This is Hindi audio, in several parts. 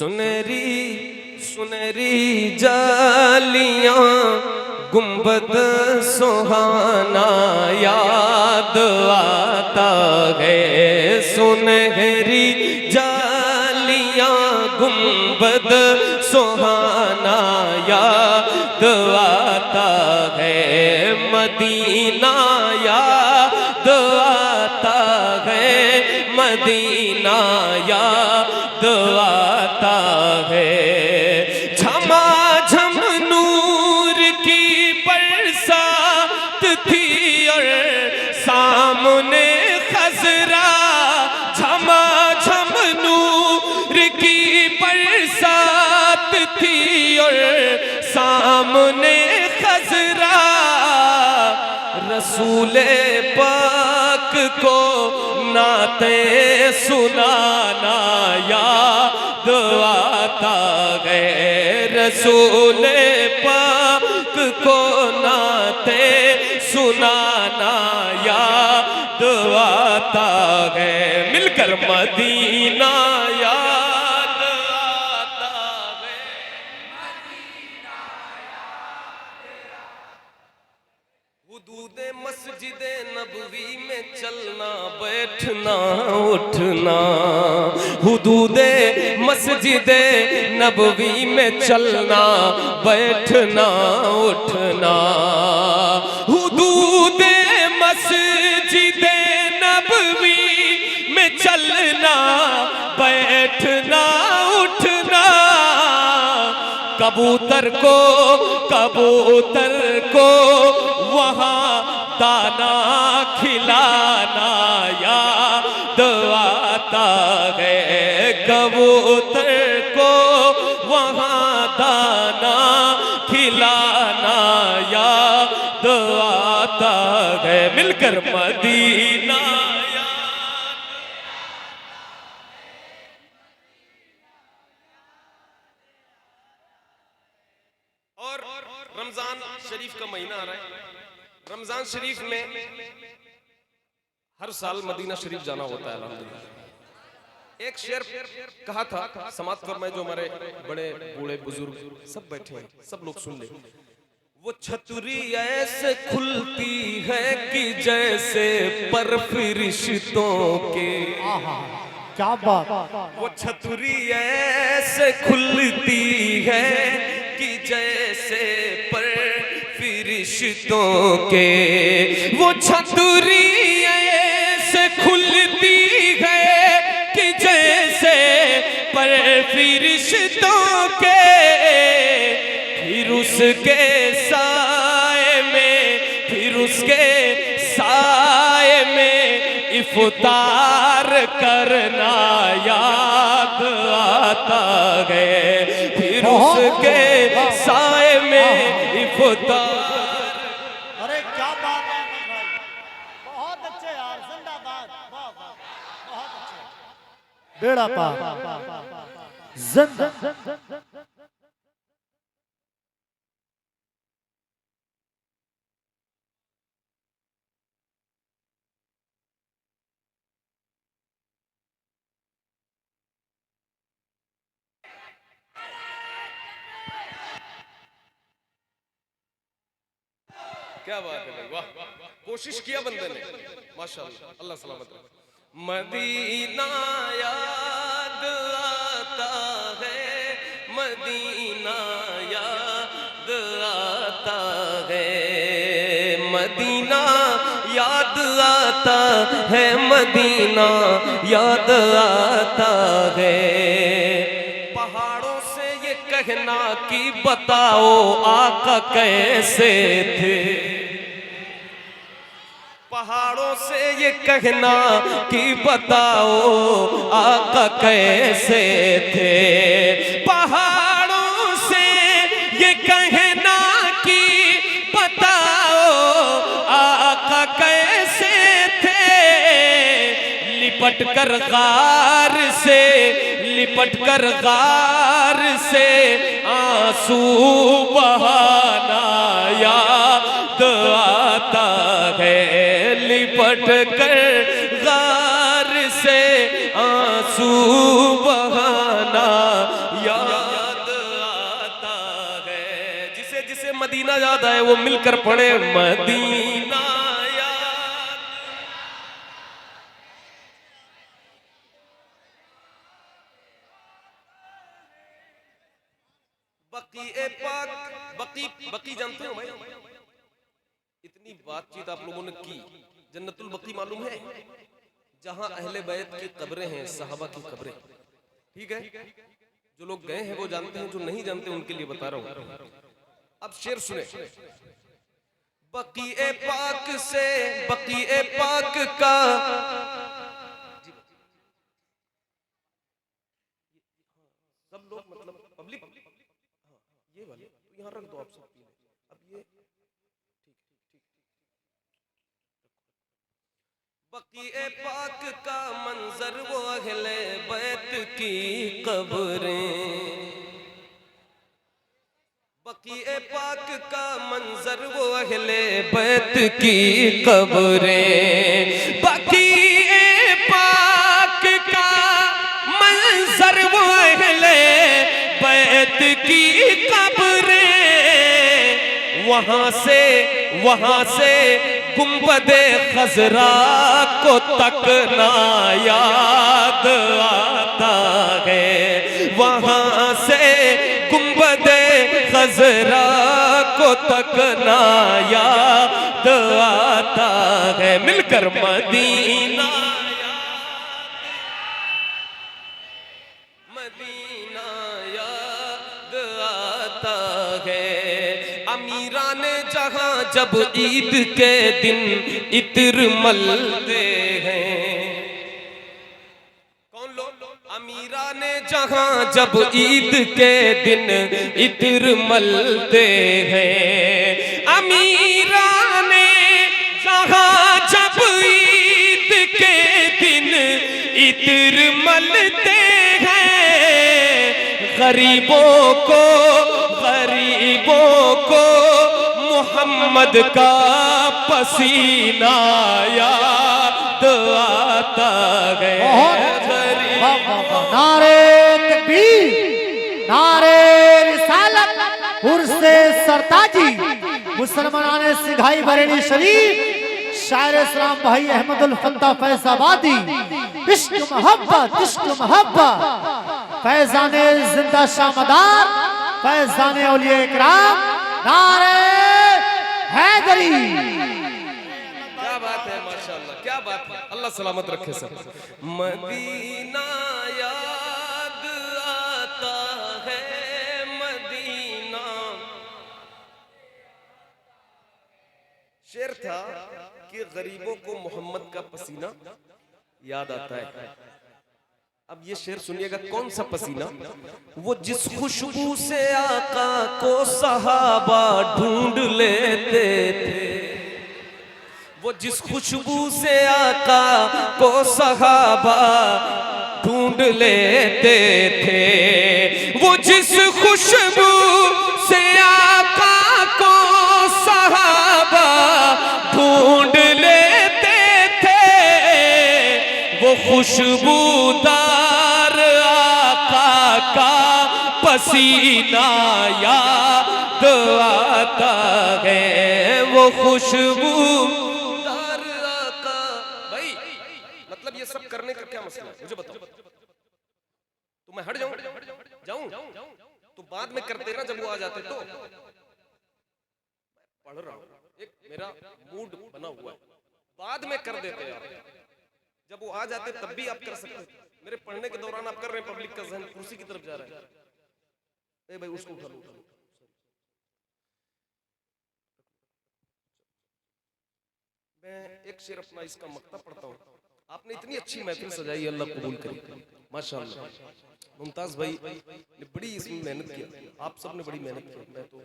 सुनहरी सुनहरी जालियां गुंबद सुहाना याद आता है। सुनहरी जालियां गुंबद सुहाना याद आता है। मदीना याद आता है। मदीना याद आता है। झमाझम नूर की बरसात थी और सामने खजरा। झमाझम नूर की बरसात थी और सामने खजरा। रसूले पाक को नाते सुनाना याद आता है। रसूले पाक को नाते सुनाना याद आता है। मिलकर मदीना याद आता है। हुदूदे मस्जिदे नबवी में चलना बैठना उठना। हुदूदे मस्जिदे नबवी में चलना बैठना उठना। हुदूदे मस्जिदे नबवी में चलना बैठना उठना। कबूतर को वहाँ दाना खिलाना याद आता है। कबूतर को वहाँ दाना खिलाना याद आता है। मिलकर मदीना और रमजान शरीफ का महीना आ रहा है। रमजान शरीफ में हर साल मदीना शरीफ जाना होता है अल्हम्दुलिल्लाह। एक शेर कहा था, समाप्त फरमाए जो हमारे बड़े बूढ़े बुजुर्ग सब बैठे हैं, सब लोग सुन ले। वो छतरी ऐसे खुलती है कि जैसे पर फरिश्तों के। क्या बात। वो छतरी ऐसे खुलती है कि जैसे पर फरिश्तों के। वो छतरी ऐसे खुलती है कि जैसे पर फरिश्तों के। फिर उसके साए में इफ्तार करना याद आता है। फिर उसके साए में इफ्तार। अरे क्या बात है भाई, बहुत अच्छे यार, जिंदाबाद। वाह वाह, बहुत अच्छे। बेड़ा पार जिंदा। क्या बात है भाई, वाह। कोशिश किया बंदे ने, माशाअल्लाह, अल्लाह सलामत रखे। मदीना याद आता है। मदीना याद आता है। मदीना याद आता है। मदीना याद आता है। पहाड़ों से ये कहना कि बताओ आका कैसे थे। पहाड़ों से ये कहना कि बताओ आका कैसे थे। पहाड़ों से ये कहना कि बताओ आका कैसे थे। लिपट कर गार से आंसू बहाना याद आता है। लिपट कर गार से आंसू बहाना मदीना याद आए, वो मिलकर पढ़े मदीना याद। बकी ए पाक, बकी जानते हो भाई? इतनी बातचीत आप लोगों ने की। जन्नतुल बकी मालूम है? जहां अहले बैत की कब्रें हैं, सहाबा की कब्रें। ठीक है, जो लोग गए हैं वो जानते हैं, जो नहीं जानते उनके लिए बता रहा हूं। अब शेर सुने। बकी ए पाक से, बकी ए पाक का सब लोग मतलब पब्लिक, ये वाले तो यहाँ रख दो आप सब पीले। अब ये बकी ए पाक का मंजर वो अहले बैत की कब्रें। बकी ए पाक का मंजर वो अहले बैत की कब्रें। बकी ए पाक का मंजर वो अहले बैत की कब्रें। वहां से गुंबदे खजरा को तकना याद आता है। वहां से गुंबदे खजरा को तकना याद आता है। मिलकर मदीना याद आता है। अमीरान जहां जब ईद के दिन इत्र मलते हैं। कौन लोग? अमीरान जहां जब ईद के दिन इत्र मलते हैं। अमीरान जहां जब ईद के दिन इत्र मलते हैं। गरीबों को मोहम्मद का पसीना याद आता है। नारे तकबीर, नारे रिसालत, उर्से सरताजी, मुसलमानाने सिंघाई बरेली शरीफ, शायर इस्लाम भाई अहमदुल फत्ता फैजाबादी। इश्क मोहब्बत, फैजाने जिंदा शामदार, फैजाने औलिया इकराम, नारे हैदरी। क्या बात है, माशाअल्लाह, क्या बात है। अल्लाह सलामत रखे सब। मदीना याद आता है, मदीना। शेर था कि गरीबों को मोहम्मद का पसीना याद आता है। अब ये शेर सुनिएगा, कौन सा पसीना? वो जिस खुशबू से आका को सहाबा ढूंढ लेते थे। वो जिस खुशबू से आका को सहाबा ढूंढ लेते थे। वो जिस खुशबू से आका को सहाबा ढूंढ लेते थे। वो खुशबूदार आका का पसीना याद आता है। वो खुशबूदार आका। भाई मतलब ये सब करने का क्या मसला है, मुझे बताओ। तो मैं हट जाऊं तो बाद में करते ना, जब वो आ जाते तो। पढ़ रहा हूं, एक मेरा मूड बना हुआ है, बाद में कर देते यार। जब वो आ जाते तब भी आप कर सकते। मेरे पढ़ने के दौरान आप कर रहे हैं, पब्लिक का ज़हन कुर्सी की तरफ जा रहा है। ए भाई उसको उठा लो। मैं एक शेर अपना इसका मक्ता पढ़ता हूँ। आपने इतनी अच्छी महफिल सजाई, अल्लाह कबूल करे, माशाअल्लाह। मुमताज भाई ने बड़ी इसमें मेहनत किया, आप सब ने बड़ी मेहनत की। मैं तो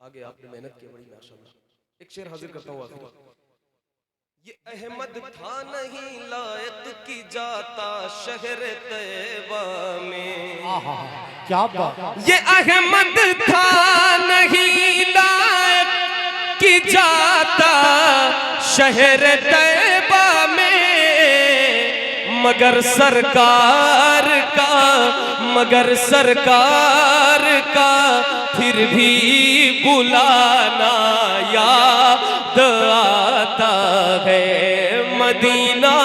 आगे आपने मेहनत की बड़ी, माशाअल्लाह। एक शेर हाजिर करता हूँ आखिर। ये अहमद था नहीं लायक की जाता शहर तैयबा में। क्या बात। ये अहमद था नहीं लायक की जाता शहर तैयबा में। मगर सरकार का मगर सरकार का फिर भी बुलाना याद आता है, मदीना